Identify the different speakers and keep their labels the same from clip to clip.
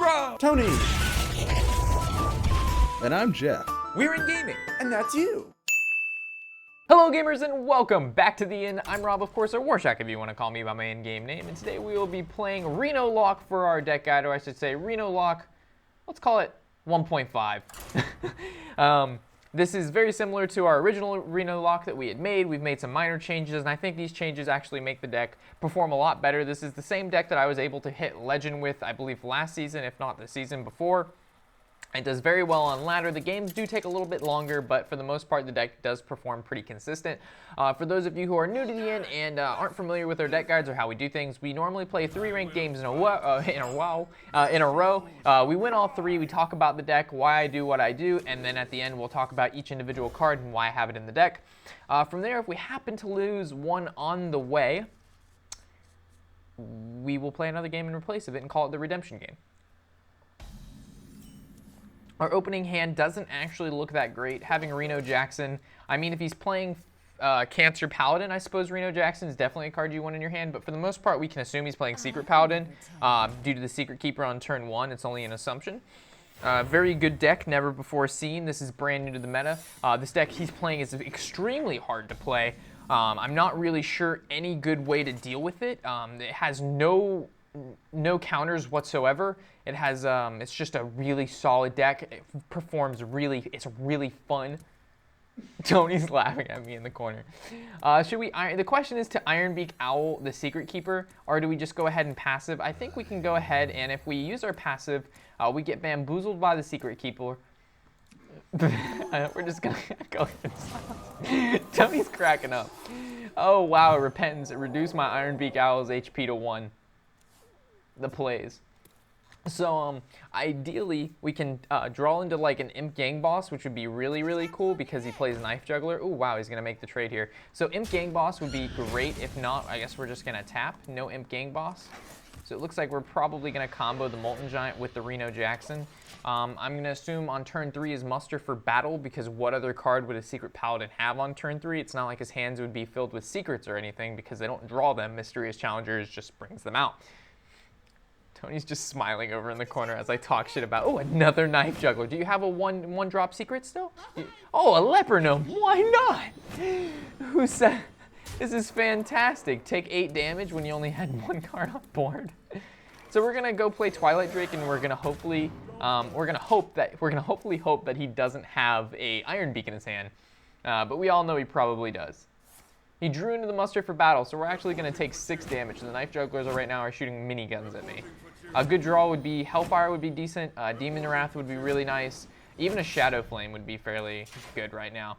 Speaker 1: Rob.
Speaker 2: Tony. And I'm Jeff.
Speaker 1: We're in gaming.
Speaker 2: And that's you.
Speaker 3: Hello gamers and welcome back to the Inn. I'm Rob, of course, or Warshack if you want to call me by my in-game name. And today we will be playing Renolock for our deck guide, or I should say Renolock, let's call it 1.5. This is very similar to our original Renolock that we had made. We've made some minor changes, and I think these changes actually make the deck perform a lot better. This is the same deck that I was able to hit Legend with, I believe, last season, if not the season before. It does very well on ladder. The games do take a little bit longer, but for the most part, the deck does perform pretty consistent. For those of you who are new to the Inn and aren't familiar with our deck guides or how we do things, we normally play 3 ranked games in a row. We win all 3. We talk about the deck, why I do what I do, and then at the end, we'll talk about each individual card and why I have it in the deck. From there, if we happen to lose one on the way, we will play another game in replace of it and call it the redemption game. Our opening hand doesn't actually look that great. Having Reno Jackson, I mean, if he's playing Cancer Paladin, I suppose Reno Jackson is definitely a card you want in your hand, but for the most part, we can assume he's playing Secret Paladin. Due to the Secret Keeper on turn 1, it's only an assumption. Very good deck, never before seen. This is brand new to the meta. This deck he's playing is extremely hard to play. I'm not really sure any good way to deal with it. It has no counters whatsoever. It has it's just a really solid deck. It performs it's really fun. Tony's laughing at me in the corner. Should we the question is to Ironbeak Owl the Secret Keeper, or do we just go ahead and passive? I think we can go ahead, and if we use our passive, we get bamboozled by the Secret Keeper. We're just gonna go in silence. Tony's cracking up. Oh wow, Repentance. It reduced my Ironbeak Owl's HP to 1. The plays. So ideally we can draw into like an Imp Gang Boss, which would be really cool because he plays Knife Juggler. Oh wow, he's gonna make the trade here. So Imp Gang Boss would be great. If not, I guess we're just gonna tap. No Imp Gang Boss. So it looks like we're probably gonna combo the Molten Giant with the Reno Jackson. I'm gonna assume on turn 3 is Muster for Battle, because what other card would a Secret Paladin have on turn 3? It's not like his hands would be filled with secrets or anything because they don't draw them. Mysterious Challengers just brings them out. Tony's just smiling over in the corner as I talk shit about, oh, another Knife Juggler. Do you have a one drop secret still? Oh, a Leper Gnome. Why not? Who said? This is fantastic. Take 8 damage when you only had 1 card on board. So we're gonna go play Twilight Drake, and we're gonna hopefully hope that he doesn't have a Ironbeak in his hand. But we all know he probably does. He drew into the Muster for Battle, so we're actually going to take 6 damage. The Knife Jugglers right now are shooting miniguns at me. A good draw would be Hellfire would be decent. Demon Wrath would be really nice. Even a Shadow Flame would be fairly good right now.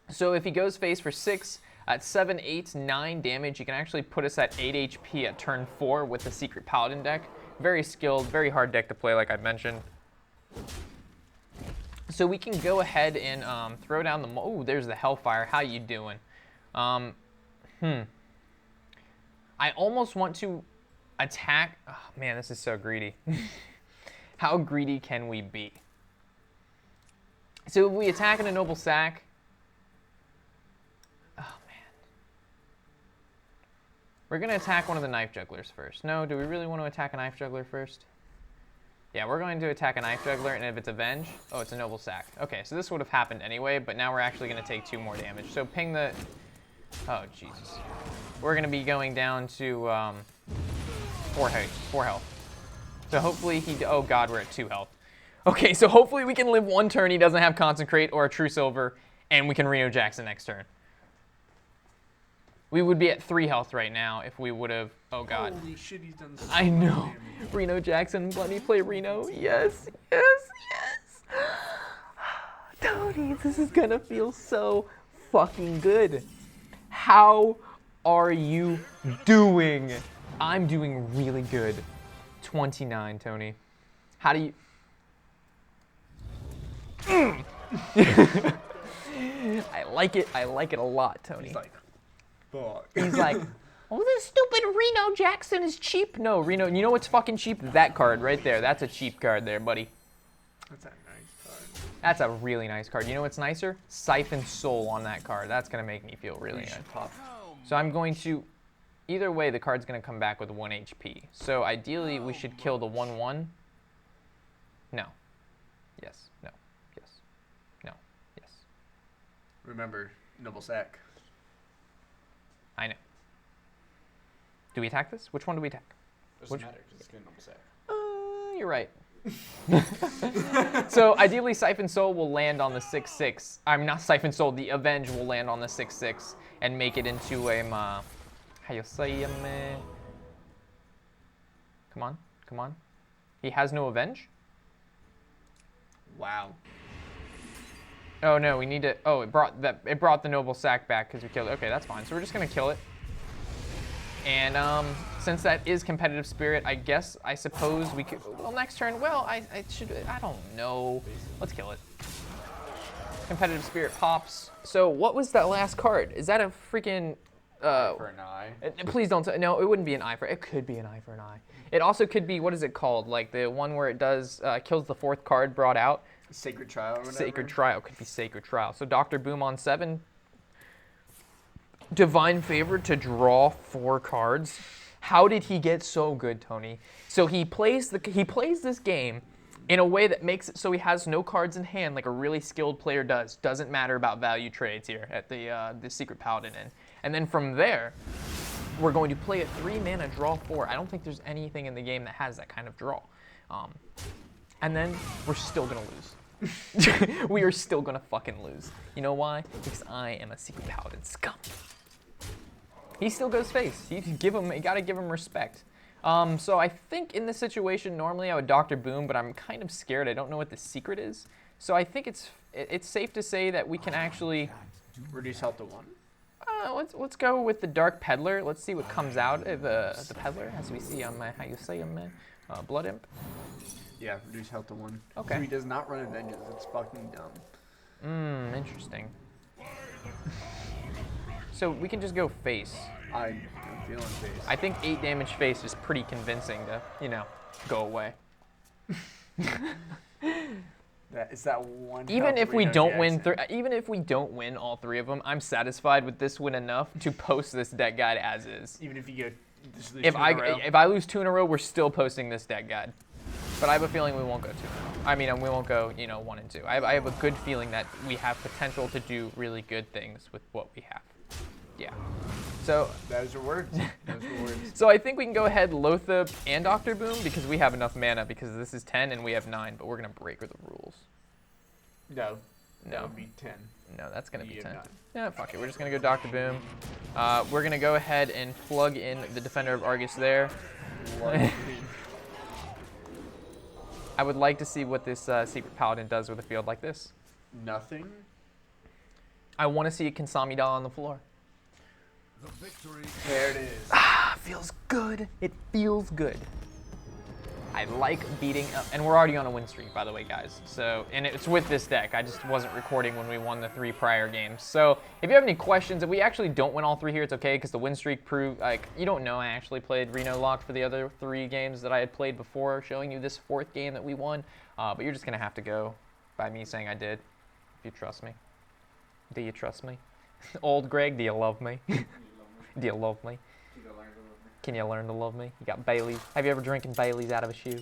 Speaker 3: So if he goes face for 6, at 7, 8, 9 damage, he can actually put us at 8 HP at turn 4 with the Secret Paladin deck. Very skilled, very hard deck to play, like I mentioned. So we can go ahead and throw down the... Oh, there's the Hellfire. How you doing? I almost want to attack. Oh, man, this is so greedy. How greedy can we be? So if we attack in a Noble Sack. Oh, man. We're going to attack one of the Knife Jugglers first. No, do we really want to attack a Knife Juggler first? Yeah, we're going to attack a Knife Juggler, and if it's Avenge, oh, it's a Noble Sack. Okay, so this would have happened anyway, but now we're actually going to take 2 more damage. So ping the... Oh, Jesus. We're going to be going down to 4 health. So hopefully he... Oh, God, we're at 2 health. Okay, so hopefully we can live 1 turn. He doesn't have Consecrate or a True Silver, and we can Reno Jackson next turn. We would be at 3 health right now if we would have... Oh, God.
Speaker 1: Holy shit, he's done so
Speaker 3: I know.
Speaker 1: damage.
Speaker 3: Reno Jackson, let me play Reno. Yes. Tony, this is going to feel so fucking good. How are you doing? I'm doing really good. 29, Tony. How do you... I like it. I like it a lot, Tony.
Speaker 1: He's like, fuck.
Speaker 3: He's like, oh, this stupid Reno Jackson is cheap. No, Reno, you know what's fucking cheap? That card right there. That's a cheap card there, buddy.
Speaker 1: That's a nice card.
Speaker 3: That's a really nice card. You know what's nicer? Siphon Soul on that card. That's going to make me feel really good. So I'm going to... Either way, the card's going to come back with 1 HP. So ideally, we should kill the 1/1 No. Yes. No. Yes. No. Yes.
Speaker 1: Remember, Noble Sack.
Speaker 3: I know. Do we attack this? Which one do we attack?
Speaker 2: Doesn't matter because it's going to say.
Speaker 3: You're right. So ideally, Siphon Soul will land on the 6/6. I'm not Siphon Soul. The Avenge will land on the 6/6 and make it into a how you say Come on, come on. He has no Avenge.
Speaker 1: Wow.
Speaker 3: Oh no, we need to. Oh, it brought the Noble Sack back because we killed it. Okay, that's fine. So we're just gonna kill it. And since that is competitive spirit, I suppose we could. Well, next turn. Well, I don't know. Let's kill it. Competitive spirit pops. So what was that last card? Is that a freaking?
Speaker 2: For an eye.
Speaker 3: Please don't. No, it wouldn't be an eye for. It could be an eye for an eye. It also could be, what is it called? Like the one where it does kills the 4th card brought out.
Speaker 1: Sacred Trial or whatever.
Speaker 3: Sacred Trial could be Sacred Trial. So Dr. Boom on 7. Divine Favor to draw 4 cards. How did he get so good, Tony? So he plays this game in a way that makes it so he has no cards in hand like a really skilled player does. Doesn't matter about value trades here at the Secret Paladin Inn. And then from there, we're going to play a 3-mana draw 4. I don't think there's anything in the game that has that kind of draw. And then we're still gonna lose. We are still gonna fucking lose. You know why? Because I am a Secret Paladin scum. He still goes face. You gotta give him respect. So I think in this situation, normally I would Dr. Boom, but I'm kind of scared. I don't know what the secret is. So I think it's safe to say that we can actually
Speaker 1: reduce health to 1.
Speaker 3: Let's go with the Dark Peddler. Let's see what comes out of the Peddler, as we see on my how you say him, Blood Imp.
Speaker 1: Yeah, reduce health to 1.
Speaker 3: Okay.
Speaker 1: So he does not run Avenges. It's fucking dumb.
Speaker 3: Interesting. So we can just go face.
Speaker 1: I'm feeling face.
Speaker 3: I think 8 damage face is pretty convincing to, go away.
Speaker 1: It's that one.
Speaker 3: Even if we
Speaker 1: Reno
Speaker 3: don't win,
Speaker 1: Jackson.
Speaker 3: even if we don't win all 3 of them, I'm satisfied with this win enough to post this deck guide as is.
Speaker 1: Even if you get just lose
Speaker 3: If
Speaker 1: 2 in a row.
Speaker 3: if I lose 2 in a row, we're still posting this deck guide. But I have a feeling we won't go 2 in a row. I mean, we won't go 1 and 2. I have a good feeling that we have potential to do really good things with what we have. Yeah. So
Speaker 1: Those are words. Those are words.
Speaker 3: So I think we can go ahead Lothab and Dr. Boom because we have enough mana because this is 10 and we have 9, but we're gonna break the rules.
Speaker 1: No. That
Speaker 3: No.
Speaker 1: would be 10.
Speaker 3: No, that's gonna be
Speaker 1: You
Speaker 3: 10.
Speaker 1: have 9.
Speaker 3: Yeah, fuck it. We're just gonna go Dr. Boom. We're gonna go ahead and plug in the Defender of Argus there. I would like to see what this Secret Paladin does with a field like this.
Speaker 1: Nothing.
Speaker 3: I want to see a Kinsamida on the floor.
Speaker 1: There it is.
Speaker 3: Feels good. It feels good. I like beating up, and we're already on a win streak, by the way, guys. So, and it's with this deck. I just wasn't recording when we won the 3 prior games. So, if you have any questions, if we actually don't win all 3 here, it's okay, because the win streak proved, like, you don't know I actually played Renolock for the other 3 games that I had played before, showing you this 4th game that we won. But you're just gonna have to go by me saying I did, if you trust me. Do you trust me? Old Greg, do you love me? Do you love me? Can you learn to love me? You got Bailey's. Have you ever drinking Bailey's out of a shoe?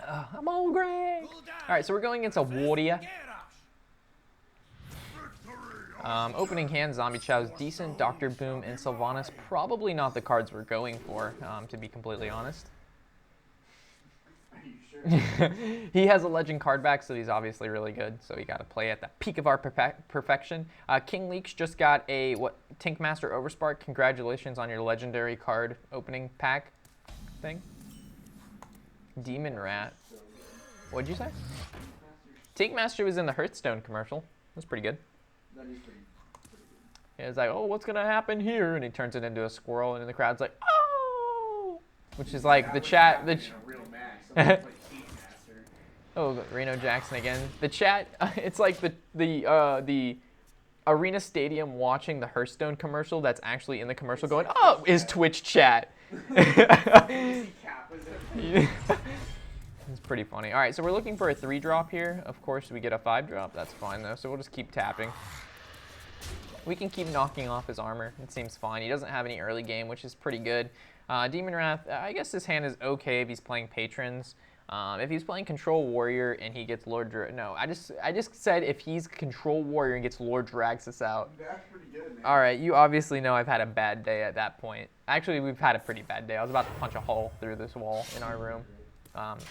Speaker 3: I'm old Greg. All right, so we're going against a Warrior. Opening hand, Zombie Chow's decent. Dr. Boom and Sylvanas, probably not the cards we're going for, to be completely honest. He has a legend card back, so he's obviously really good. So we got to play at the peak of our perfection. King Leaks just got a Tinkmaster Overspark. Congratulations on your legendary card opening pack thing. Demon Rat. What'd you say? Tinkmaster was in the Hearthstone commercial. That's pretty good.
Speaker 2: That is pretty good.
Speaker 3: It's like, oh, what's gonna happen here? And he turns it into a squirrel, and the crowd's like, oh, which is like the chat. Oh, Reno Jackson again. The chat, it's like the Arena Stadium watching the Hearthstone commercial that's actually in the commercial going, oh, is Twitch chat. It's pretty funny. All right, so we're looking for a 3-drop here. Of course, we get a 5-drop. That's fine, though, so we'll just keep tapping. We can keep knocking off his armor. It seems fine. He doesn't have any early game, which is pretty good. Demon Wrath, I guess this hand is okay if he's playing Patrons. If he's playing Control Warrior and he gets Lord no, I just said if he's Control Warrior and gets Lord Draxus out.
Speaker 2: That's pretty good, man.
Speaker 3: All right, you obviously know I've had a bad day at that point. Actually, we've had a pretty bad day. I was about to punch a hole through this wall in our room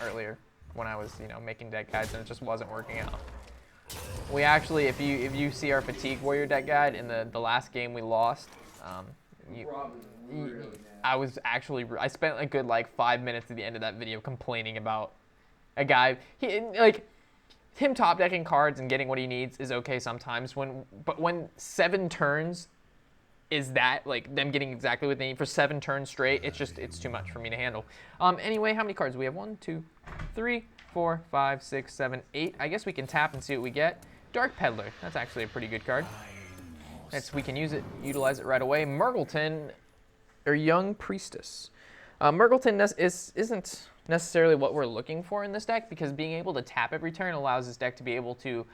Speaker 3: earlier when I was, making deck guides and it just wasn't working out. We actually, if you see our Fatigue Warrior deck guide in the last game we lost, I spent a good 5 minutes at the end of that video complaining about a guy. Him top decking cards and getting what he needs is okay sometimes. But when 7 turns is that them getting exactly what they need for 7 turns straight, it's too much for me to handle. Anyway, how many cards do we have? 1, 2, 3, 4, 5, 6, 7, 8. I guess we can tap and see what we get. Dark Peddler. That's actually a pretty good card. We can utilize it right away. Murgleton, or Young Priestess. Murgleton isn't necessarily what we're looking for in this deck because being able to tap every turn allows this deck to be able to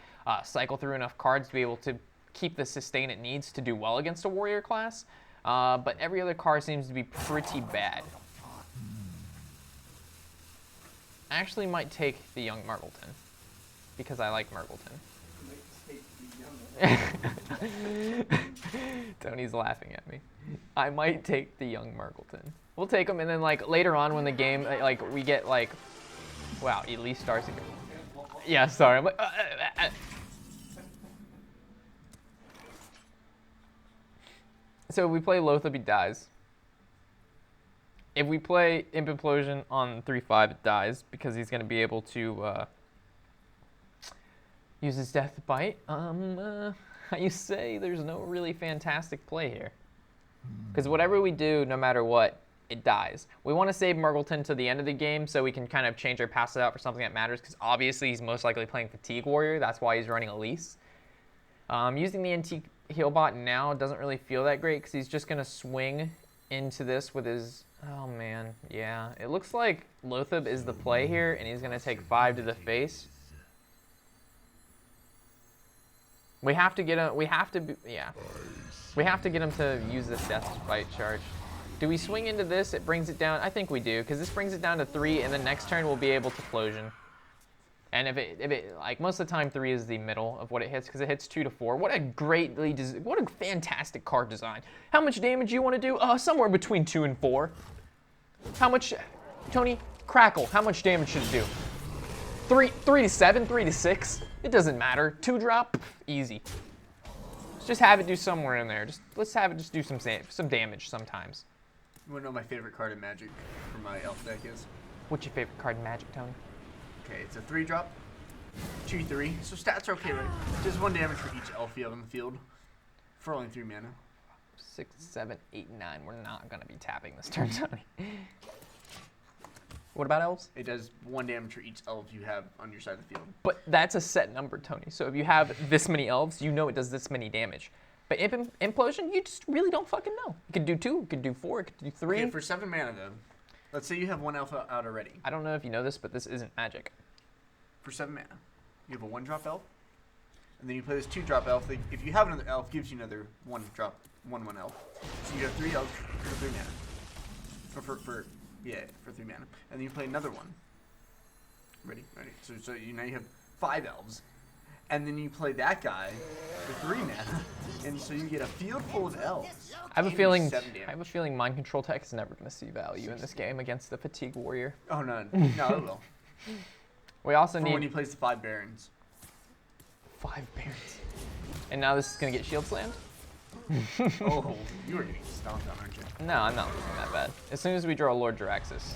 Speaker 3: cycle through enough cards to be able to keep the sustain it needs to do well against a warrior class. But every other card seems to be pretty bad. I actually might take the Young Murgleton because I like Murgleton. Tony's laughing at me. I might take the Young Murgleton. We'll take him, and then later on when the game we get wow, Elise starts again. Yeah, sorry. I'm like, So if we play Loatheb, he dies. If we play Imp Implosion on 3/5, it dies because he's going to be able to use his Death Bite. You say there's no really fantastic play here. Because whatever we do, no matter what, it dies. We want to save Murgleton to the end of the game so we can kind of change our passes out for something that matters because obviously he's most likely playing Fatigue Warrior. That's why he's running Elise. Using the Antique Healbot now doesn't really feel that great because he's just going to swing into this with his... Oh, man. Yeah. It looks like Loatheb is the play here, and he's going to take 5 to the face. We have to get him... We have to get him to use this Death Bite charge. Do we swing into this? It brings it down. I think we do, because this brings it down to 3, and then next turn we'll be able to Plosion. And if it most of the time 3 is the middle of what it hits, because it hits 2 to 4. What a fantastic card design. How much damage you want to do? Somewhere between 2 and 4. How much, Tony? Crackle. How much damage should it do? 3 to 7, 3 to 6. It doesn't matter. 2 drop, easy. Let's just have it do somewhere in there. Let's have it just do some damage sometimes.
Speaker 1: You want to know my favorite card in Magic for my elf deck is?
Speaker 3: What's your favorite card in Magic, Tony?
Speaker 1: Okay, it's a 3-drop, 2/3. So stats are okay, right? Just 1 damage for each elf you have on the field for only 3 mana.
Speaker 3: 6, 7, 8, 9. We're not gonna be tapping this turn, Tony. What about elves?
Speaker 1: It does 1 damage for each elf you have on your side of the field.
Speaker 3: But that's a set number, Tony. So if you have this many elves, you know it does this many damage. But Implosion, you just really don't fucking know. It could do 2, it could do 4, it could do 3.
Speaker 1: Okay, for 7 mana though, let's say you have 1 elf out already.
Speaker 3: I don't know if you know this, but this isn't Magic.
Speaker 1: For 7 mana, you have a 1-drop elf, and then you play this 2-drop elf. If you have another elf, gives you another 1-drop, 1/1 elf. So you have 3 elves for 3 mana. Or for 3 mana. And then you play another one. Ready? So now you have 5 elves. And then you play that guy for 3 mana. And so you get a field full of elves.
Speaker 3: I have a feeling Mind Control Tech is never going to see value in this game against the Fatigue Warrior.
Speaker 1: Oh, no, it will.
Speaker 3: We also need...
Speaker 1: when he plays the 5 Barons.
Speaker 3: 5 Barons. And now this is going to get Shield Slammed?
Speaker 1: Oh, you are getting stomped on, aren't you?
Speaker 3: No, I'm not losing that bad. As soon as we draw Lord Draxus,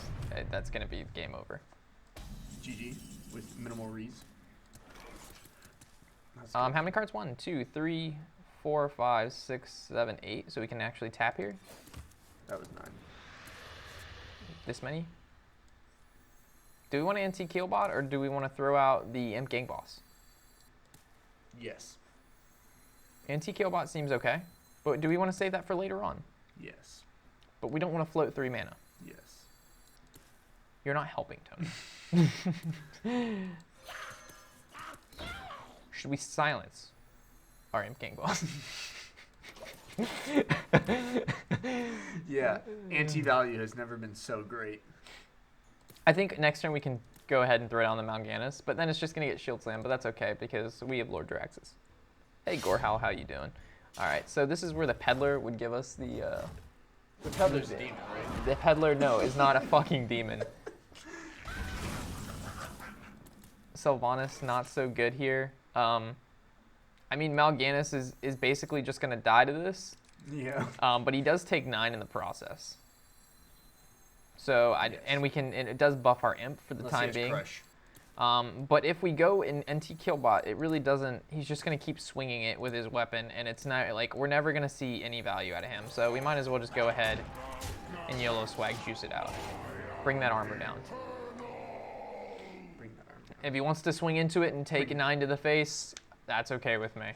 Speaker 3: that's going to be game over.
Speaker 1: GG with minimal rees.
Speaker 3: How many cards? 1, 2, 3, 4, 5, 6, 7, 8. So we can actually tap here.
Speaker 1: That was 9.
Speaker 3: This many? Do we want to Antique Healbot or do we want to throw out the Imp Gang Boss?
Speaker 1: Yes.
Speaker 3: Antique Healbot seems okay, but do we want to save that for later on?
Speaker 1: Yes.
Speaker 3: But we don't want to float 3 mana.
Speaker 1: Yes.
Speaker 3: You're not helping, Tony. Should we silence our Imp Gang Boss?
Speaker 1: Yeah, anti-value has never been so great.
Speaker 3: I think next turn we can go ahead and throw down the Mal'Ganis, but then it's just going to get shield slam, but that's okay because we have Lord Draxus. Hey, Gorhal, how you doing? All right, so this is where the Peddler would give us the...
Speaker 1: The Peddler's a demon, right?
Speaker 3: The Peddler, no, is not a fucking demon. Sylvanas, not so good here. I mean, Mal'Ganis is basically just going to die to this.
Speaker 1: Yeah.
Speaker 3: But he does take 9 in the process. So, and it does buff our imp for the time being.
Speaker 1: Crush.
Speaker 3: But if we go in NT Killbot, it really doesn't, he's just going to keep swinging it with his weapon, and it's not, like, we're never going to see any value out of him. So we might as well just go ahead and YOLO swag juice it out. Bring that armor down. If he wants to swing into it and take a 9 to the face, that's okay with me.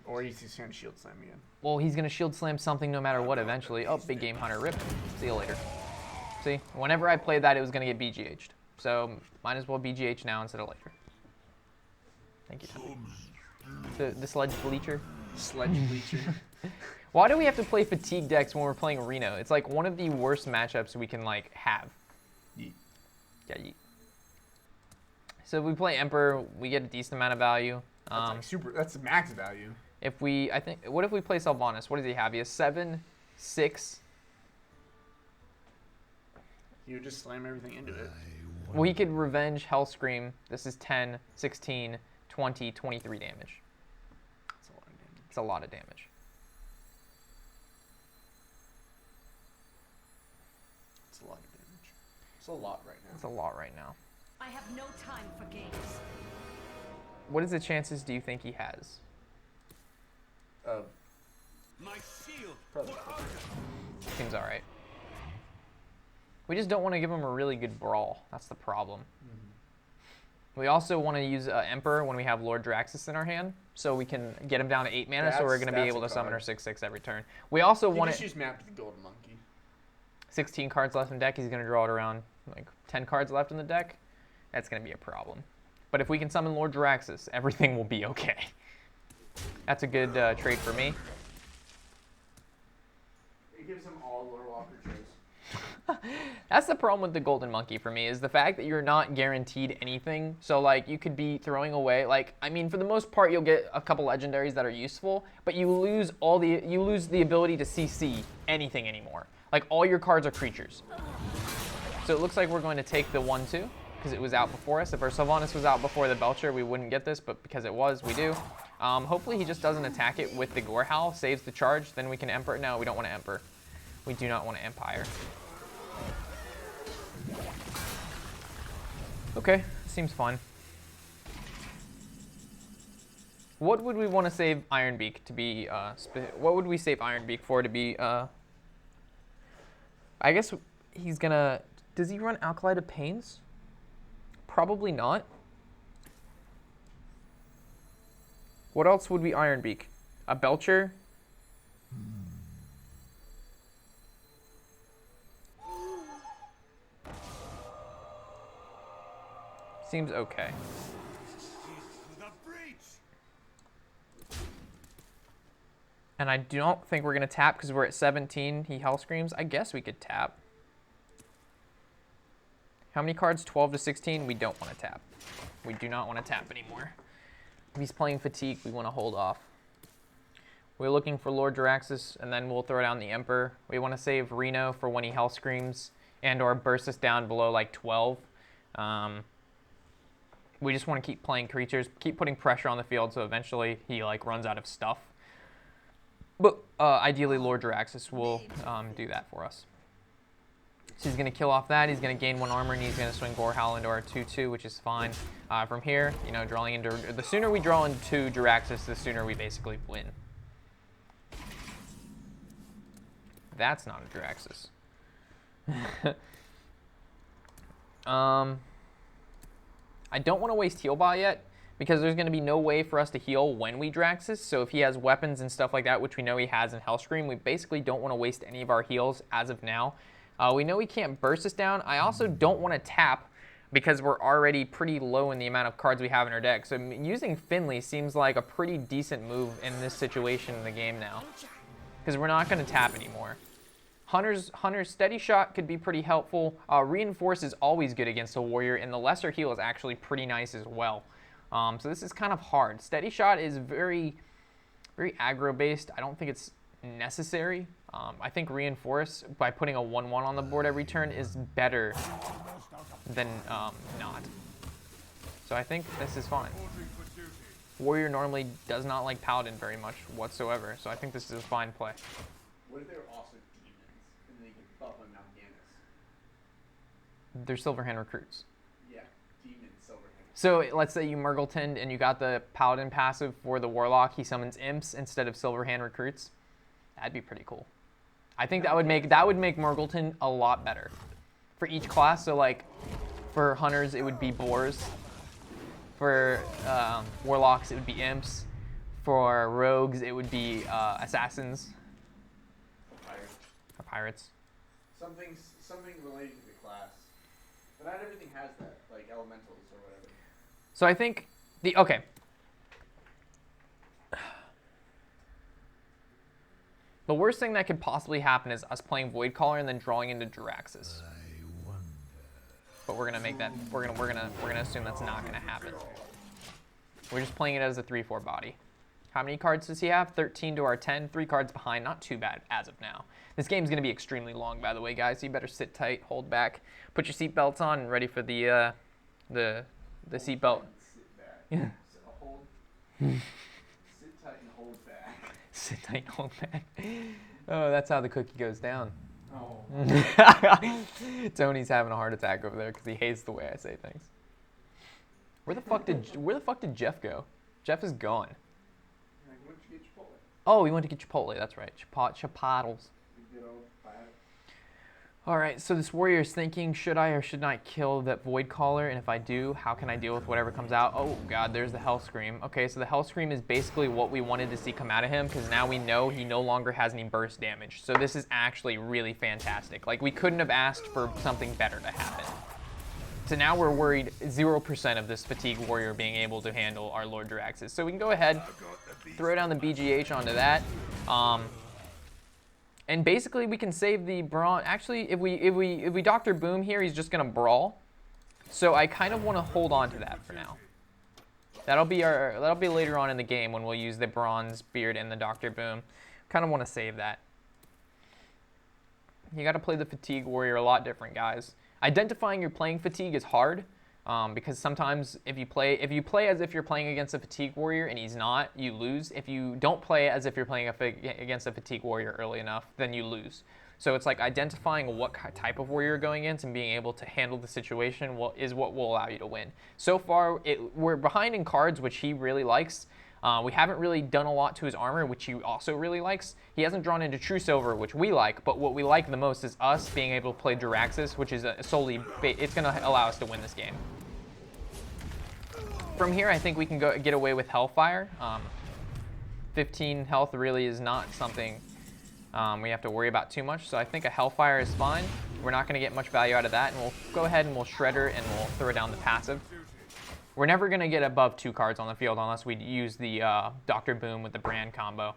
Speaker 1: Or he's just going to shield slam again.
Speaker 3: Well, he's going to shield slam something no matter what eventually. Oh, big game hunter, rip. See you later. See, whenever I played that, it was going to get BGH'd. So might as well BGH now instead of later. Thank you, Tommy. The sledge bleacher.
Speaker 1: Sledge bleacher.
Speaker 3: Why do we have to play fatigue decks when we're playing Reno? It's like one of the worst matchups we can like have.
Speaker 1: Yeet.
Speaker 3: Yeah, yeet. So if we play Emperor, we get a decent amount of value.
Speaker 1: That's like that's max value.
Speaker 3: What if we play Sylvanas? What does he have? He has 7, 6.
Speaker 1: You would just slam everything into it.
Speaker 3: Well, he could Revenge, Hellscream. This is 10, 16, 20, 23 damage.
Speaker 1: That's a lot of damage.
Speaker 3: It's a lot of damage.
Speaker 1: It's a lot of damage. It's a lot right now.
Speaker 3: It's a lot right now.
Speaker 4: I have no time for games.
Speaker 3: What is the chances do you think he has?
Speaker 5: My shield.
Speaker 1: Probably.
Speaker 3: Seems all right. We just don't want to give him a really good brawl. That's the problem. Mm-hmm. We also want to use Emperor when we have Lord Draxus in our hand, so we can get him down to 8 mana, so we're going to be able to summon our 6/6 every turn. We also want to
Speaker 1: use map to the Golden Monkey.
Speaker 3: 16 cards left in deck. He's going to draw it around like 10 cards left in the deck. That's going to be a problem. But if we can summon Lord Draxus, everything will be okay. That's a good trade for me.
Speaker 1: It gives him all Lord Walker traits.
Speaker 3: That's the problem with the Golden Monkey for me, is the fact that you're not guaranteed anything. So like you could be throwing away, like, I mean, for the most part you'll get a couple legendaries that are useful, but you lose the ability to CC anything anymore. Like all your cards are creatures. So it looks like we're going to take the 1/2 because it was out before us. If our Sylvanas was out before the Belcher, we wouldn't get this, but because it was, we do. Hopefully he just doesn't attack it with the Gore Howl, saves the charge, then we can Emperor. No, we don't want to Emperor. We do not want to Empire. Okay, seems fun. What would we want to save Ironbeak to be, what would we save Ironbeak for to be, I guess he's gonna, does he run Alkali to Pains? Probably not. What else would be Ironbeak? A Belcher? Seems okay. And I don't think we're going to tap because we're at 17. He Hell Screams. I guess we could tap. How many cards? 12 to 16. We don't want to tap. We do not want to tap anymore. If he's playing Fatigue, we want to hold off. We're looking for Lord Draxus, and then we'll throw down the Emperor. We want to save Reno for when he Hell Screams and or bursts us down below like 12. We just want to keep playing creatures, keep putting pressure on the field so eventually he like runs out of stuff. But ideally Lord Draxus will do that for us. So he's going to kill off that, he's going to gain 1 armor, and he's going to swing Gorehowl into our 2/2, which is fine. From here, you know, drawing into, the sooner we draw into Draxus, the sooner we basically win. That's not a Draxus. I don't want to waste heal bot yet because there's going to be no way for us to heal when we Draxus. So if he has weapons and stuff like that, which we know he has in Hellscream, we basically don't want to waste any of our heals as of now. We know he can't burst us down. I also don't want to tap because we're already pretty low in the amount of cards we have in our deck. So using Finley seems like a pretty decent move in this situation in the game now. because we're not going to tap anymore. Hunter's Steady Shot could be pretty helpful. Reinforce is always good against a warrior, and the lesser heal is actually pretty nice as well. So this is kind of hard. Steady Shot is very, very aggro based. I don't think it's necessary. I think Reinforce, by putting a 1/1 on the board every turn, is better than not. So I think this is fine. Warrior normally does not like Paladin very much whatsoever, so I think this is a fine play.
Speaker 1: What if they were also demons, and they could buff on Mal'Ganis?
Speaker 3: They're Silverhand recruits.
Speaker 1: Yeah, demon Silverhand.
Speaker 3: So let's say you Murgleton and you got the Paladin passive for the Warlock. He summons imps instead of Silverhand recruits. That'd be pretty cool. I think that would make Murgleton a lot better for each class. So like for hunters it would be boars. For warlocks it would be imps. For rogues it would be assassins. Or pirates.
Speaker 1: Something related to the class. But not everything has that, like elementals or whatever.
Speaker 3: So I think okay. The worst thing that could possibly happen is us playing Voidcaller and then drawing into Jiraxis. But we're gonna make that. We're gonna assume that's not gonna happen. We're just playing it as a 3/4 body. How many cards does he have? 13 to our 10. 3 cards behind. Not too bad as of now. This game's gonna be extremely long, by the way, guys. So you better sit tight, hold back, put your seatbelts on, and ready for the seatbelt.
Speaker 1: Sit back.
Speaker 3: Yeah.
Speaker 1: Hold. Sit tight and hold back.
Speaker 3: Sit tight, hold back. Oh, that's how the cookie goes down.
Speaker 1: Oh.
Speaker 3: Tony's having a heart attack over there because he hates the way I say things. Where the fuck did Jeff go? Jeff is gone.
Speaker 1: Why don't you get Chipotle?
Speaker 3: Oh, he went to get Chipotle. That's right. Chipotles.
Speaker 1: Good old fire.
Speaker 3: All right. So this warrior is thinking, should I or should not kill that Voidcaller? And if I do, how can I deal with whatever comes out? Oh God, there's the Hell Scream. Okay, so the Hell Scream is basically what we wanted to see come out of him because now we know he no longer has any burst damage. So this is actually really fantastic. Like we couldn't have asked for something better to happen. So now we're worried 0% of this Fatigue Warrior being able to handle our Lord Jiraxis. So we can go ahead, throw down the BGH onto that. And basically we can save the Brawn. Actually, if we Dr. Boom here, he's just gonna brawl. So I kind of want to hold on to that for now. That'll be later on in the game when we'll use the Bronze Beard and the Dr. Boom. Kind of want to save that. You got to play the Fatigue Warrior a lot different, guys. Identifying your playing fatigue is hard because sometimes if you play as if you're playing against a Fatigue Warrior and he's not, you lose. If you don't play as if you're playing against a Fatigue Warrior early enough, then you lose. So it's like identifying what type of warrior you're going against and being able to handle the situation is what will allow you to win. So far, we're behind in cards, which he really likes. We haven't really done a lot to his armor, which he also really likes. He hasn't drawn into True Silver, which we like, but what we like the most is us being able to play Jiraxis, which is it's going to allow us to win this game. From here, I think we can get away with Hellfire. 15 health really is not something we have to worry about too much, so I think a Hellfire is fine. We're not going to get much value out of that, and we'll go ahead and we'll Shredder and we'll throw down the passive. We're never going to get above 2 cards on the field unless we use the Dr. Boom with the Brand combo.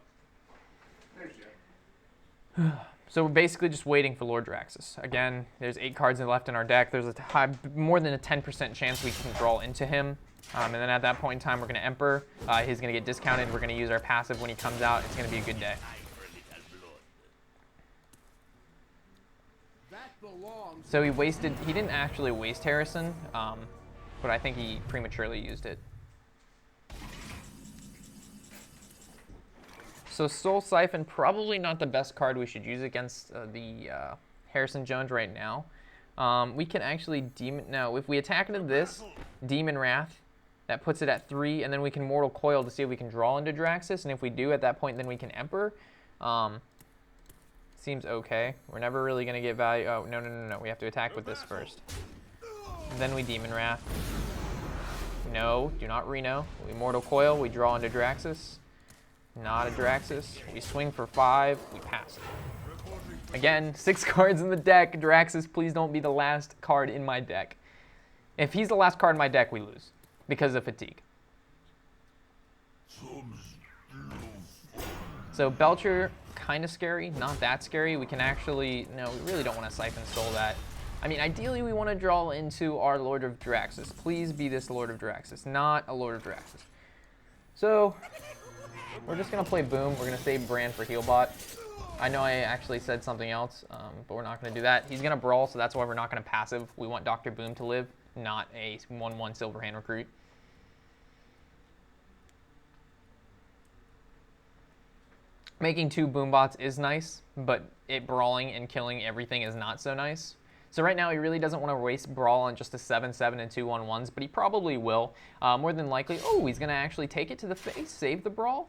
Speaker 3: So we're basically just waiting for Lord Jiraxis. Again, there's 8 cards left in our deck. There's more than a 10% chance we can draw into him. And then at that point in time, we're going to Emperor. He's going to get discounted. We're going to use our passive when he comes out. It's going to be a good day. So he didn't actually waste Harrison. But I think he prematurely used it. So Soul Siphon, probably not the best card we should use against the Harrison Jones right now. We can actually Demon... No, if we attack into this, Demon Wrath, that puts it at 3, and then we can Mortal Coil to see if we can draw into Jiraxis, and if we do at that point, then we can Emperor. Seems okay. We're never really going to get value... Oh, no. We have to attack with this first. And then we Demon Wrath. No, do not Reno. We Mortal Coil, we draw into Jiraxis. Not a Jiraxis. We swing for 5, we pass it. Again, 6 cards in the deck. Jiraxis, please don't be the last card in my deck. If he's the last card in my deck, we lose. Because of fatigue. So Belcher kind of scary, not that scary. We can actually, no, we really don't want to Siphon Soul that. I mean, ideally we want to draw into our Lord of Draxus. Please be this Lord of Draxus, not a Lord of Draxus. So, we're just going to play Boom. We're going to save Bran for Healbot. I know I actually said something else, but we're not going to do that. He's going to Brawl, so that's why we're not going to passive. We want Dr. Boom to live, not a 1/1 Silverhand recruit. Making 2 Boombots is nice, but it brawling and killing everything is not so nice. So right now he really doesn't want to waste Brawl on just a 7/7 and 2 1/1s, but he probably will. More than likely, oh, he's going to actually take it to the face, save the Brawl.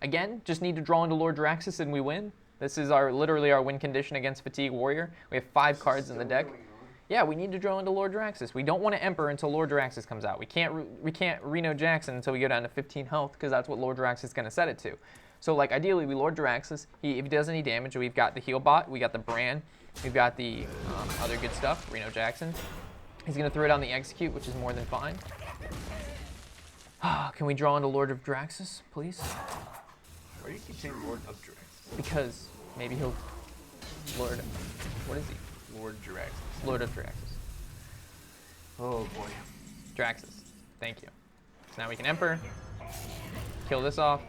Speaker 3: Again, just need to draw into Lord Draxus and we win. This is literally our win condition against Fatigue Warrior. We have 5 cards in the deck. Yeah, we need to draw into Lord Draxus. We don't want to Emperor until Lord Draxus comes out. We can't Reno Jackson until we go down to 15 health because that's what Lord Draxus is going to set it to. So like ideally we Lord Draxus. If he does any damage, we've got the heal bot, we got the Bran, we've got the other good stuff, Reno Jackson. He's going to throw down the Execute, which is more than fine. Can we draw into Lord of Draxus, please?
Speaker 1: Why do you keep saying Lord of Draxus?
Speaker 3: Because maybe he'll Lord. What is he?
Speaker 1: Lord Draxus.
Speaker 3: Lord of Draxus.
Speaker 1: Oh boy.
Speaker 3: Draxus. Thank you. So now we can Emperor. Kill this off.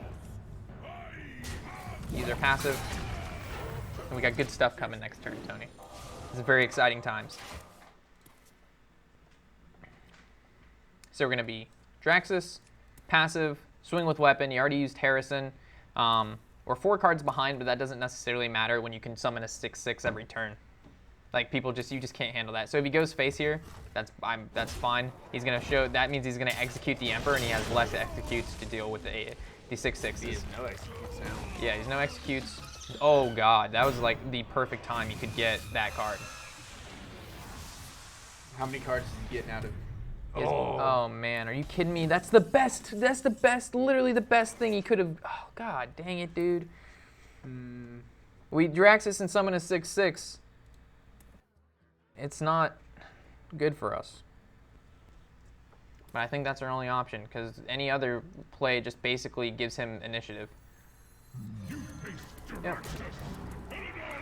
Speaker 3: Use our passive. And we got good stuff coming next turn, Tony. This is very exciting times. So we're going to be Draxus, passive, swing with weapon. You already used Harrison. We're 4 cards behind, but that doesn't necessarily matter when you can summon a 6/6 every turn. Like you just can't handle that. So if he goes face here, that's fine. He's gonna show. That means he's gonna execute the Emperor, and he has less executes to deal with the 6/6s.
Speaker 1: He has no executes now.
Speaker 3: Yeah, he's no executes. Oh god, that was like the perfect time he could get that card.
Speaker 1: How many cards is he getting out of?
Speaker 3: Oh man, are you kidding me? That's the best. That's the best. Literally the best thing he could have. Oh god, dang it, dude. We Draxus and summon a 6/6. It's not good for us. But I think that's our only option, because any other play just basically gives him initiative. Yeah.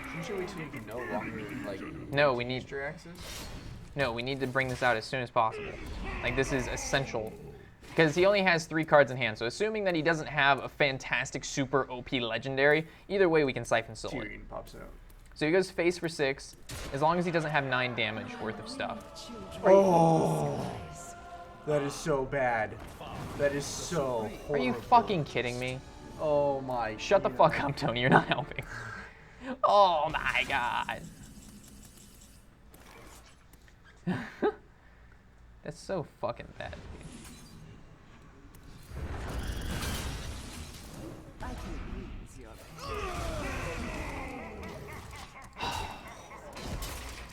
Speaker 1: Shouldn't you wait till you can no longer, like,
Speaker 3: No, we need
Speaker 1: Draxus?
Speaker 3: No, we need to bring this out as soon as possible. Like, this is essential. Because he only has 3 cards in hand, so assuming that he doesn't have a fantastic super OP legendary, either way we can Siphon Soul it.
Speaker 1: Tyrion pops out.
Speaker 3: So he goes face for 6, as long as he doesn't have 9 damage worth of stuff.
Speaker 1: Oh, that is so bad. That is so horrible.
Speaker 3: Are you fucking kidding me?
Speaker 1: Oh my.
Speaker 3: Shut the fuck up, Tony. You're not helping. Oh my god. That's so fucking bad, dude.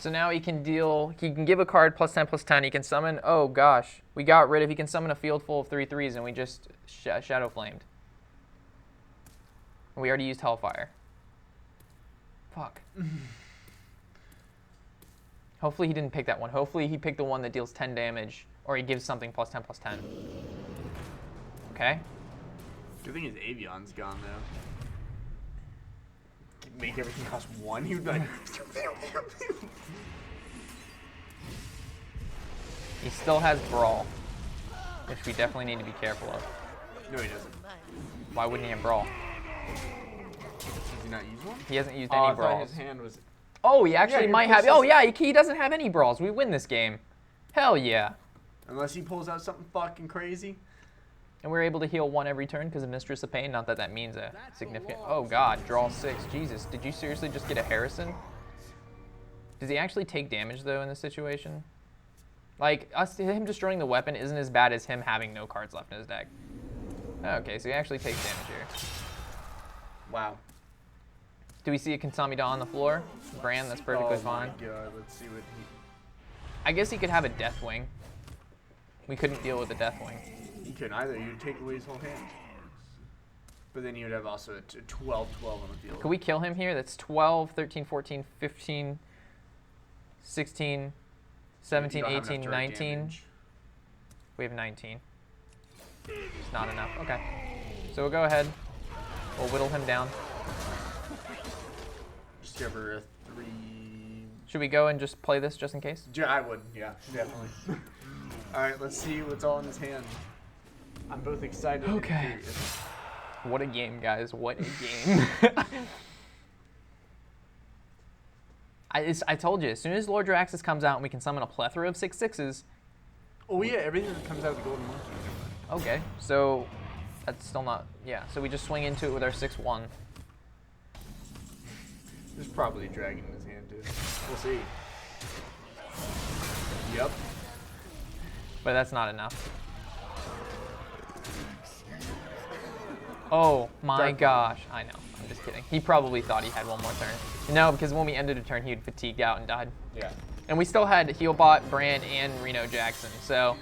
Speaker 3: So now he can give a card +10/+10. He can summon, oh gosh, he can summon a field full of 3/3s and we just Shadow Flamed. We already used Hellfire. Fuck. Hopefully he didn't pick that one. Hopefully he picked the one that deals 10 damage, or he gives something +10/+10. Okay.
Speaker 1: Good thing his Avion's gone though. Make everything cost 1. He would be like.
Speaker 3: He still has Brawl, which we definitely need to be careful of.
Speaker 1: No, he doesn't.
Speaker 3: Why wouldn't he have Brawl?
Speaker 1: Does he not use one?
Speaker 3: He hasn't used
Speaker 1: I
Speaker 3: any
Speaker 1: thought
Speaker 3: Brawls.
Speaker 1: his hand was.
Speaker 3: Oh, he actually
Speaker 1: he
Speaker 3: might have.
Speaker 1: pushes-
Speaker 3: Oh, yeah, he doesn't have any Brawls. We win this game. Hell yeah.
Speaker 1: Unless he pulls out something fucking crazy.
Speaker 3: And we're able to heal 1 every turn because of Mistress of Pain. Not that that means a significant... Oh, God. Draw 6. Jesus. Did you seriously just get a Harrison? Does he actually take damage, though, in this situation? Like, him destroying the weapon isn't as bad as him having no cards left in his deck. Okay, so he actually takes damage here.
Speaker 1: Wow.
Speaker 3: Do we see a Kansamida on the floor? Bran, that's perfectly fine.
Speaker 1: Oh my god, let's see what he...
Speaker 3: I guess he could have a Deathwing. We couldn't deal with a Deathwing.
Speaker 1: He couldn't either. You'd take away his whole hand. But then he would have also a 12-12 on the field.
Speaker 3: Could we kill him here? That's 12, 13, 14, 15, 16, 17, 18, 19.
Speaker 1: Damage.
Speaker 3: We have 19. It's not enough. Okay. So we'll go ahead. We'll whittle him down.
Speaker 1: give her a 3.
Speaker 3: Should we go and just play this just in case?
Speaker 1: Yeah, I would. Yeah, definitely. All right, let's see what's all in his hand. I'm both excited and
Speaker 3: Okay.
Speaker 1: curious.
Speaker 3: What a game, guys. What a game. I told you, as soon as Lord Draxus comes out and we can summon a plethora of 6/6s.
Speaker 1: Oh yeah, everything that comes out of the Golden Monkey.
Speaker 3: Okay, so that's still not, yeah. So we just swing into it with our 6/1.
Speaker 1: There's probably a dragon in his hand too. We'll see. Yep.
Speaker 3: But that's not enough. Oh my gosh, I know. I'm just kidding. He probably thought he had one more turn. No, because when we ended a turn, he would fatigued out and died.
Speaker 2: Yeah.
Speaker 3: And we still had Healbot, Brand, and Reno Jackson, so.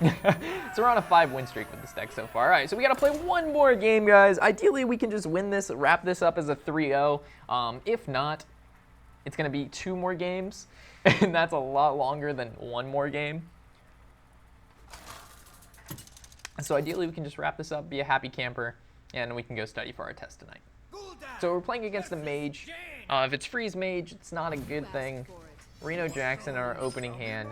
Speaker 3: So we're on a 5-win streak with this deck so far. All right, so we got to play one more game, guys. Ideally, we can just win this, wrap this up as a 3-0. If not, it's going to be 2 more games, and that's a lot longer than 1 more game. So ideally, we can just wrap this up, be a happy camper, and we can go study for our test tonight. So we're playing against the Mage. If it's Freeze Mage, it's not a good thing. Reno Jackson, our opening hand.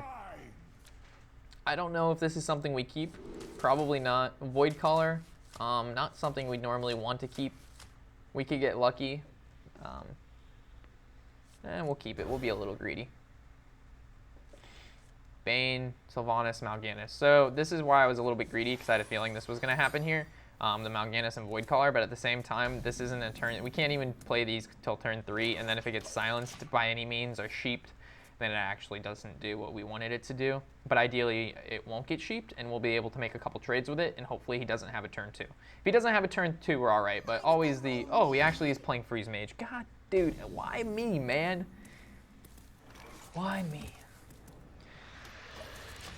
Speaker 3: I don't know if this is something we keep. Probably not. Void Caller, not something we'd normally want to keep. We could get lucky. And we'll keep it. We'll be a little greedy. Bane, Sylvanas, Mal'Ganis. So this is why I was a little bit greedy, because I had a feeling this was going to happen here. The Mal'Ganis and Void Caller, but at the same time, this isn't a turn. We can't even play these till turn 3, and then if it gets silenced by any means or sheeped, then it actually doesn't do what we wanted it to do. But ideally, it won't get sheeped, and we'll be able to make a couple trades with it, and hopefully he doesn't have a turn 2. If he doesn't have a turn 2, we're all right, but always the, oh, he actually is playing Freeze Mage. God, dude, why me, man? Why me?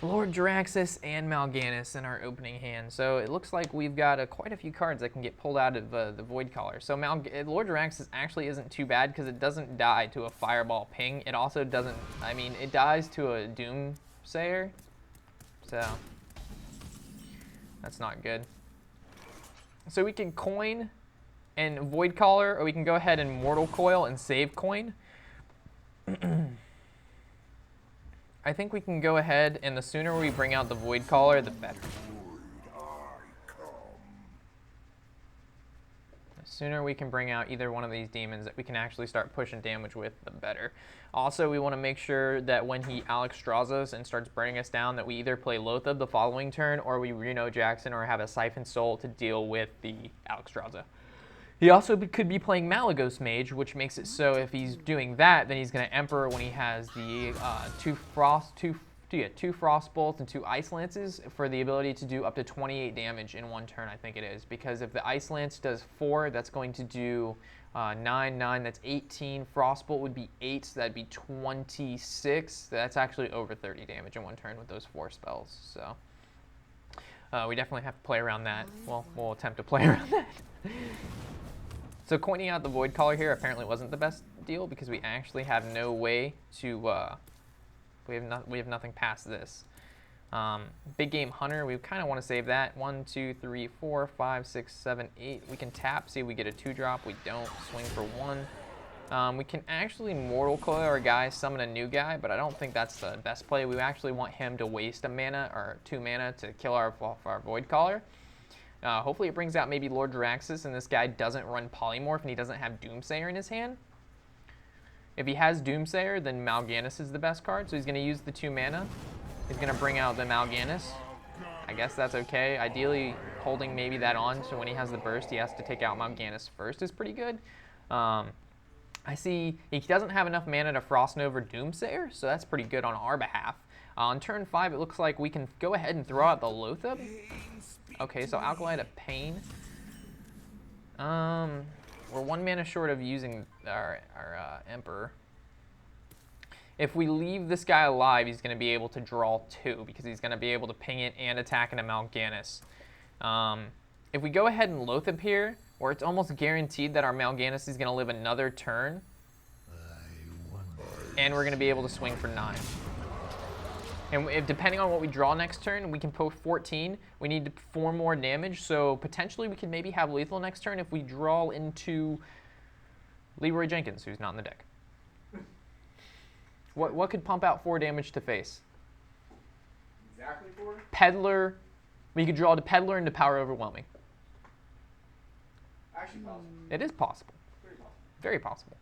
Speaker 3: Lord Draxus and Mal'Ganis in our opening hand. So it looks like we've got quite a few cards that can get pulled out of the Void Caller. So Lord Draxus actually isn't too bad because it doesn't die to a Fireball Ping. It also doesn't, I mean, it dies to a Doomsayer. So that's not good. So we can coin and Void Caller, or we can go ahead and Mortal Coil and save coin. I think we can go ahead, and the sooner we bring out the Void Caller, the better. The sooner we can bring out either one of these demons that we can actually start pushing damage with, the better. Also, we want to make sure that when he Alexstrasza and starts burning us down, that we either play Lothab the following turn, or we Reno Jackson, or have a Siphon Soul to deal with the Alexstrasza. He also could be playing Malagos Mage, which makes it so if he's doing that, then he's going to Emperor when he has the two Frost Bolts and 2 Ice Lances for the ability to do up to 28 damage in 1 turn, I think it is. Because if the Ice Lance does 4, that's going to do 9, that's 18. Frostbolt would be 8, so that'd be 26. That's actually over 30 damage in 1 turn with those 4 spells. So we definitely have to play around that. Well, we'll attempt to play around that. So coining out the Void Caller here apparently wasn't the best deal because we actually have no way to, we have nothing past this. Big Game Hunter, we kind of want to save that. 1, 2, 3, 4, 5, 6, 7, 8. We can tap, see if we get a 2-drop. We don't. Swing for 1. We can actually Mortal Coil our guy, summon a new guy, but I don't think that's the best play. We actually want him to waste a mana or 2 mana to kill our Void Caller. Hopefully it brings out maybe Lord Draxus and this guy doesn't run Polymorph and he doesn't have Doomsayer in his hand. If he has Doomsayer, then Mal'Ganis is the best card, so he's going to use the 2 mana. He's going to bring out the Mal'Ganis. I guess that's okay. Ideally, holding maybe that on, so when he has the burst, he has to take out Mal'Ganis first is pretty good. I see he doesn't have enough mana to Frost Nova Doomsayer, so that's pretty good on our behalf. On turn 5, it looks like we can go ahead and throw out the Lothab. Okay, so Alkalite of Pain. We're 1 mana short of using our Emperor. If we leave this guy alive, he's going to be able to draw 2 because he's going to be able to ping it and attack into Mal'Ganis. If we go ahead and Lothab here, where it's almost guaranteed that our Mal'Ganis is going to live another turn, and we're going to be able to swing for 9. And if, depending on what we draw next turn, we can put 14. We need 4 more damage, so potentially we could maybe have lethal next turn if we draw into Leroy Jenkins, who's not in the deck. What could pump out 4 damage to face?
Speaker 1: Exactly 4?
Speaker 3: Peddler. We could draw the Peddler into Power Overwhelming.
Speaker 1: Actually possible.
Speaker 3: It is possible.
Speaker 1: Very possible.
Speaker 3: Very possible.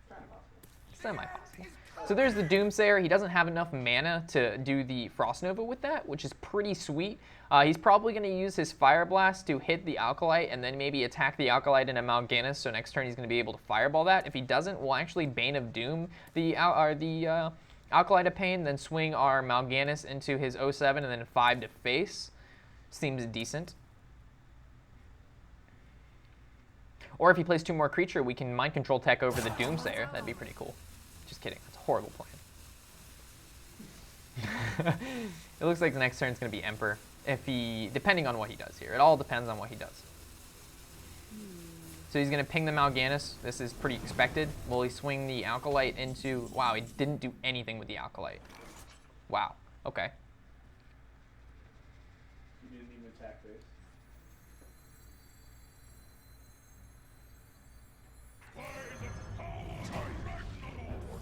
Speaker 1: Kind of possible.
Speaker 3: Semi-possible. So there's the Doomsayer. He doesn't have enough mana to do the Frost Nova with that, which is pretty sweet. He's probably going to use his Fire Blast to hit the Alkalite and then maybe attack the Alkalite into Mal'Ganis, so next turn he's going to be able to Fireball that. If he doesn't, we'll actually Bane of Doom the Alkalite of Pain, then swing our Mal'Ganis into his 07 and then 5 to face. Seems decent. Or if he plays 2 more creature, we can Mind Control tech over the Doomsayer. That'd be pretty cool. Just kidding. That's a horrible plan. It looks like the next turn is going to be Emperor. Depending on what he does here. It all depends on what he does. So he's going to ping the Mal'Ganis. This is pretty expected. Will he swing the Alkalite into... Wow, he didn't do anything with the Alkalite. Wow. Okay.
Speaker 1: You didn't even attack this.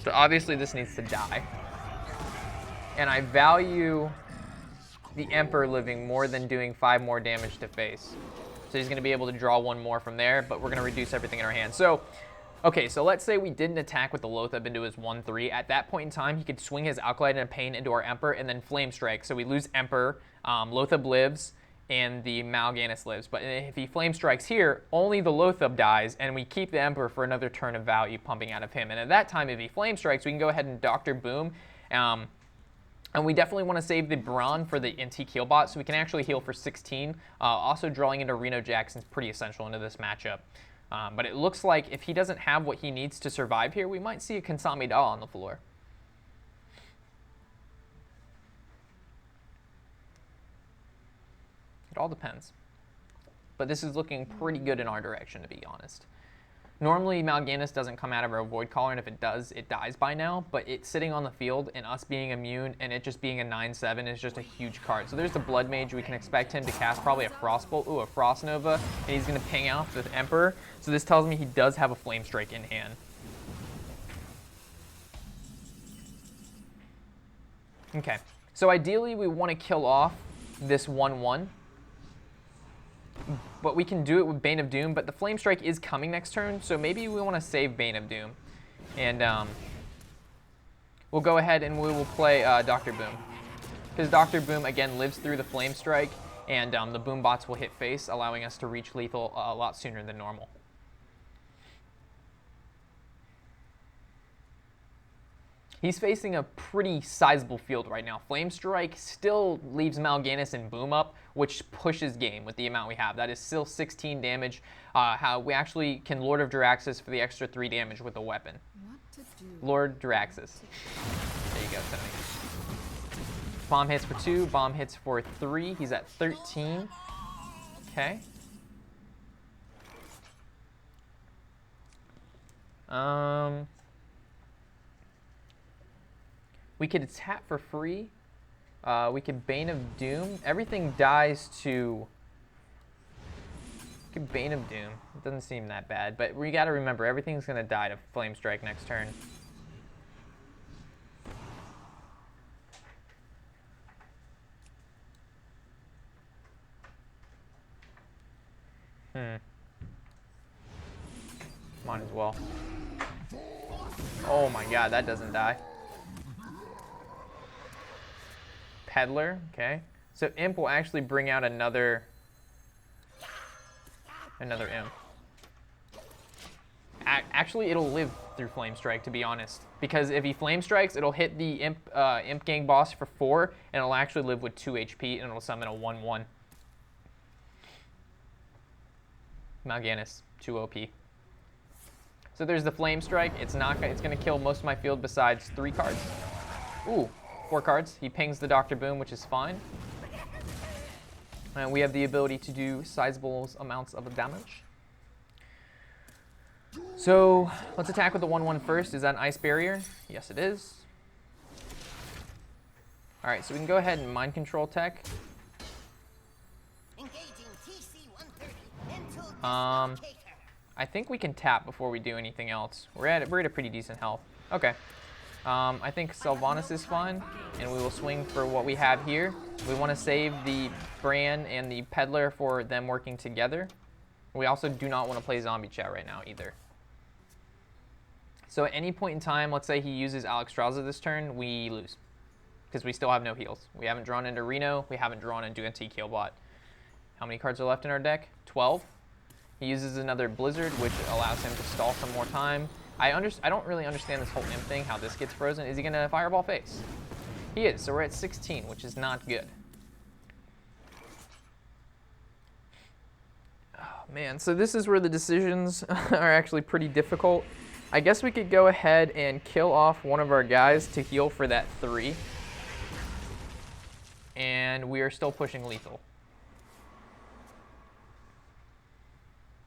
Speaker 3: So obviously this needs to die. And I value the Emperor living more than doing 5 more damage to face. So he's going to be able to draw 1 more from there, but we're going to reduce everything in our hand. So, okay, so let's say we didn't attack with the Loatheb into his 1/3. At that point in time, he could swing his Alkalite and Pain into our Emperor and then Flame Strike. So we lose Emperor, Loatheb lives, and the Mal'Ganis lives. But if he Flame Strikes here, only the Loatheb dies, and we keep the Emperor for another turn of value pumping out of him. And at that time, if he Flame Strikes, we can go ahead and Dr. Boom. And we definitely want to save the Brawn for the antique heal bot, so we can actually heal for 16. Also, drawing into Reno Jackson is pretty essential into this matchup. But it looks like if he doesn't have what he needs to survive here, we might see a Kansami Doll on the floor. It all depends. But this is looking pretty good in our direction, to be honest. Normally, Mal'Ganis doesn't come out of our Void Caller, and if it does, it dies by now. But it's sitting on the field, and us being immune, and it just being a 9/7 is just a huge card. So there's the Blood Mage. We can expect him to cast probably a Frostbolt, a Frost Nova, and he's going to ping out the Emperor. So this tells me he does have a Flame Strike in hand. Okay, so ideally we want to kill off this 1/1. But we can do it with Bane of Doom, but the Flame Strike is coming next turn, so maybe we want to save Bane of Doom. And we'll go ahead and we will play Dr. Boom. Because Dr. Boom, again, lives through the Flame Strike, and the Boom bots will hit face, allowing us to reach lethal a lot sooner than normal. He's facing a pretty sizable field right now. Flame Strike still leaves Mal'Ganis and Boom up, which pushes game with the amount we have. That is still 16 damage. How we actually can Lord of Duraxis for the extra 3 damage with a weapon.
Speaker 4: What to do?
Speaker 3: Lord Duraxis. There you go, Tony. Bomb hits for 2, bomb hits for 3. He's at 13. Okay. We could tap for free. We could Bane of Doom. Everything dies to... We could Bane of Doom. It doesn't seem that bad, but we gotta remember, everything's gonna die to Flame Strike next turn. Might as well. Oh my god, that doesn't die. Peddler, okay. So Imp will actually bring out another Imp. Actually, it'll live through Flame Strike, to be honest. Because if he Flame Strikes, it'll hit the Imp Gang boss for 4, and it'll actually live with 2 HP, and it'll summon a 1/1. Mal'Ganis, 2 OP. So there's the Flame Strike. It's gonna kill most of my field besides 3 cards. Ooh. 4 cards. He pings the Dr. Boom, which is fine. And we have the ability to do sizable amounts of damage. So let's attack with the 1/1 first. Is that an Ice Barrier? Yes, it is. All right, so we can go ahead and Mind Control tech. I think we can tap before we do anything else. We're at a pretty decent health. Okay. I think Sylvanas is fine, and we will swing for what we have here. We want to save the Bran and the Peddler for them working together. We also do not want to play Zombie Chat right now either. So at any point in time, let's say he uses Alexstrasza this turn, we lose. Because we still have no heals. We haven't drawn into Reno, we haven't drawn into a TKO bot. How many cards are left in our deck? 12. He uses another Blizzard, which allows him to stall some more time. I don't really understand this whole imp thing, how this gets frozen. Is he going to Fireball face? He is, so we're at 16, which is not good. Oh, man, so this is where the decisions are actually pretty difficult. I guess we could go ahead and kill off one of our guys to heal for that 3. And we are still pushing lethal.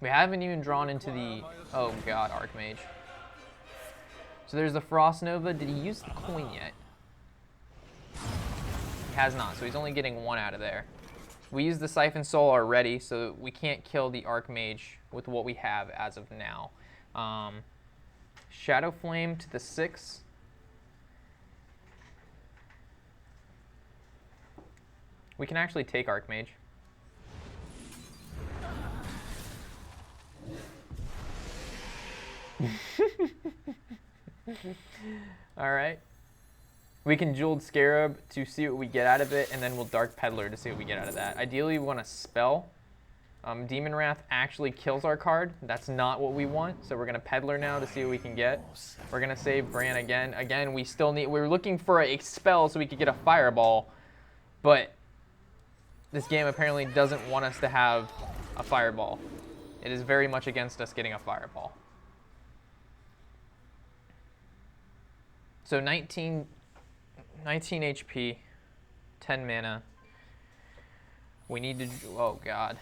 Speaker 3: We haven't even drawn into the, oh god, Archmage. So there's the Frost Nova. Did he use the coin yet? He has not, so he's only getting 1 out of there. We used the Siphon Soul already, so we can't kill the Archmage with what we have as of now. Shadow Flame to the 6. We can actually take Archmage. Alright. We can Jeweled Scarab to see what we get out of it, and then we'll Dark Peddler to see what we get out of that. Ideally, we want to spell. Demon Wrath actually kills our card. That's not what we want, so we're going to Peddler now to see what we can get. We're going to save Bran again. Again, we're looking for a spell so we could get a Fireball, but this game apparently doesn't want us to have a Fireball. It is very much against us getting a Fireball. So 19 HP, 10 mana. We need to, oh god.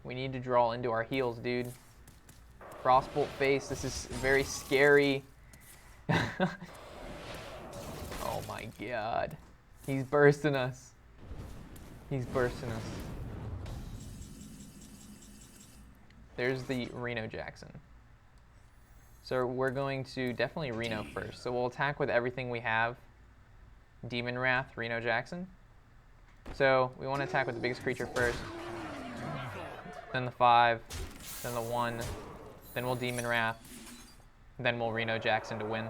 Speaker 3: We need to draw into our heals, dude. Frostbolt face, this is very scary. Oh my god. He's bursting us. He's bursting us. There's the Reno Jackson. So we're going to definitely Reno first. So we'll attack with everything we have. Demon Wrath, Reno Jackson. So we want to attack with the biggest creature first. Then the 5. Then the 1. Then we'll Demon Wrath. Then we'll Reno Jackson to win.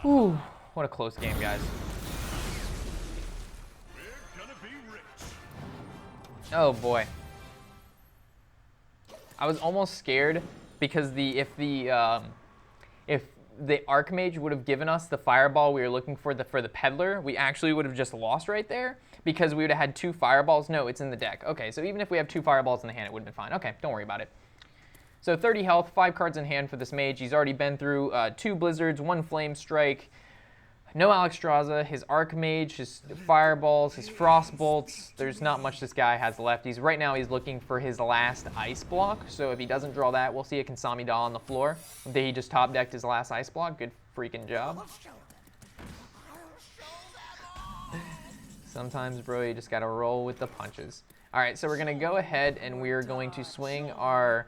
Speaker 3: Whew. What a close game, guys. Oh boy. I was almost scared because if the Archmage would have given us the Fireball we were looking for the Peddler, we actually would have just lost right there because we would have had 2 Fireballs. No, it's in the deck. Okay, so even if we have 2 Fireballs in the hand, it would have been fine. Okay, don't worry about it. So 30 health, 5 cards in hand for this Mage. He's already been through 2 Blizzards, 1 Flame Strike, no Alexstrasza, his Archmage, his Fireballs, his Frostbolts. There's not much this guy has left. Right now he's looking for his last Ice Block. So if he doesn't draw that, we'll see a Kansami Doll on the floor. He just top decked his last Ice Block. Good freaking job. Sometimes, bro, you just gotta roll with the punches. All right, so we're gonna go ahead and we're going to swing our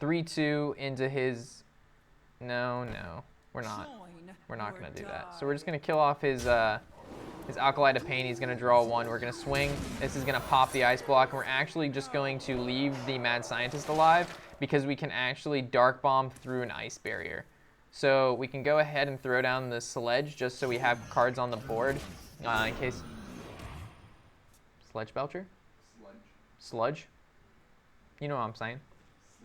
Speaker 3: 3/2 into his. No, we're not. We're not going to do that. So we're just going to kill off his Alkali to Pain. He's going to draw 1. We're going to swing. This is going to pop the Ice Block. And we're actually just going to leave the Mad Scientist alive because we can actually Dark Bomb through an Ice Barrier. So we can go ahead and throw down the Sledge just so we have cards on the board in case... Sledge Belcher? Sludge? You know what I'm saying.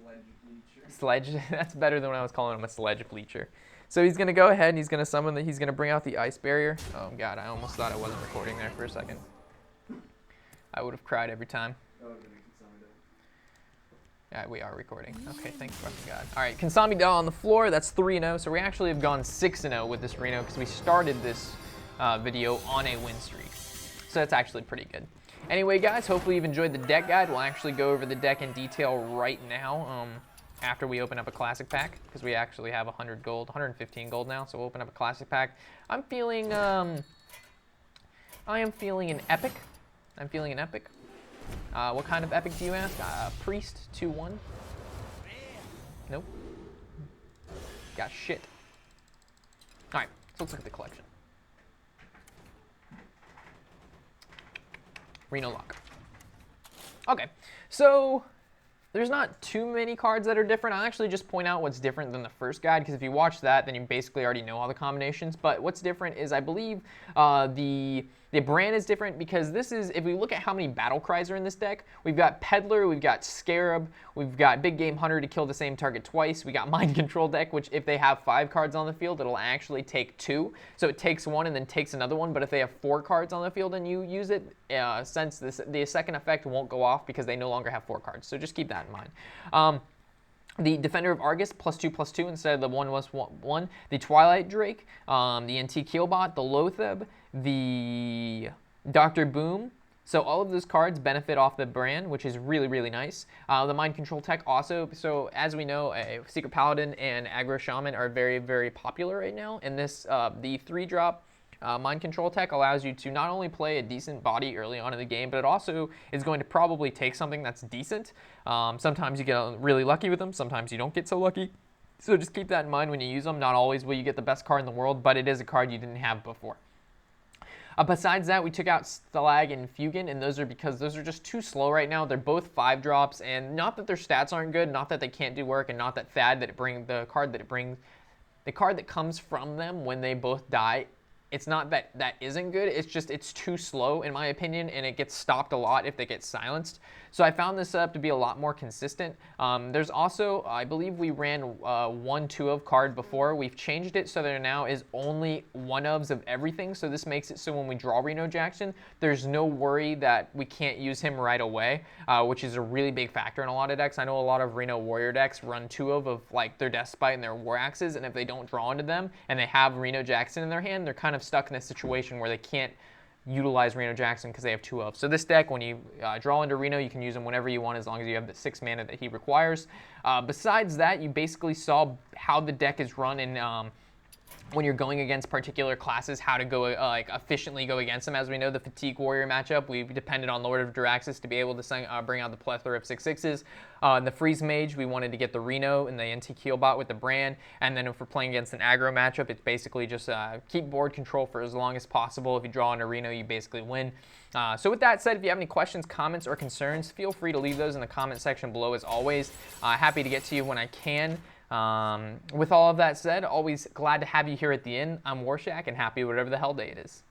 Speaker 2: Sledge Bleacher.
Speaker 3: Sledge. That's better than when I was calling him a Sledge Bleacher. So he's going to go ahead and he's going to summon he's going to bring out the Ice Barrier. Oh god, I almost thought I wasn't recording there for a second. I would have cried every time. Yeah, we are recording. Okay, thank fucking god. All right, Kansami Doll on the floor. That's 3-0. So we actually have gone 6-0 with this Reno because we started this video on a win streak. So that's actually pretty good. Anyway, guys, hopefully you've enjoyed the deck guide. We'll actually go over the deck in detail right now. After we open up a classic pack, because we actually have 100 gold, 115 gold now, so we'll open up a classic pack. I am feeling an epic. What kind of epic do you ask? Priest 2-1. Nope. Got shit. All right, so let's look at the collection. Renolock. Okay, so there's not too many cards that are different. I'll actually just point out what's different than the first guide, because if you watch that, then you basically already know all the combinations. But what's different is, I believe, the brand is different, because this is, if we look at how many battle cries are in this deck, we've got Peddler, we've got Scarab, we've got Big Game Hunter to kill the same target twice, we got Mind Control deck, which if they have 5 cards on the field, it'll actually take 2. So it takes 1 and then takes another one, but if they have 4 cards on the field and you use it, since the second effect won't go off because they no longer have 4 cards. So just keep that in mind. The Defender of Argus, +2/+2 instead of the 1/1. The Twilight Drake, the NT Keelbot, the Lotheb, the Dr. Boom. So all of those cards benefit off the brand, which is really, really nice. The Mind Control tech also, so as we know, Secret Paladin and Aggro Shaman are very, very popular right now. And this, the 3-drop Mind Control tech allows you to not only play a decent body early on in the game, but it also is going to probably take something that's decent. Sometimes you get really lucky with them, sometimes you don't get so lucky. So just keep that in mind when you use them. Not always will you get the best card in the world, but it is a card you didn't have before. Besides that, we took out Stalag and Fugan, and those are because those are just too slow right now. They're both 5 drops, and not that their stats aren't good, not that they can't do work, and not that the card that comes from them when they both die, it's not that that isn't good, it's just it's too slow in my opinion, and it gets stopped a lot if they get silenced. So I found this setup to be a lot more consistent. There's also, I believe we ran 1/2 card before. We've changed it so there now is only 1/ofs of everything. So this makes it so when we draw Reno Jackson, there's no worry that we can't use him right away, which is a really big factor in a lot of decks. I know a lot of Reno Warrior decks run 2/of like their Deathspite and their War Axes, and if they don't draw into them and they have Reno Jackson in their hand, they're kind of stuck in a situation where they can't utilize Reno Jackson because they have 2/of. So this deck, when you draw into Reno, you can use him whenever you want as long as you have the 6 mana that he requires. Besides that, you basically saw how the deck is run in when you're going against particular classes, how to go efficiently go against them. As we know, the Fatigue Warrior matchup, we depended on Lord of Jaraxxus to be able to bring out the plethora of 6/6s. In the Freeze Mage, we wanted to get the Reno and the NT Keelbot with the Brand. And then if we're playing against an aggro matchup, it's basically just keep board control for as long as possible. If you draw into Reno, you basically win. So with that said, if you have any questions, comments, or concerns, feel free to leave those in the comment section below as always. Happy to get to you when I can. With all of that said, always glad to have you here at the inn. I'm Warshack and happy whatever the hell day it is.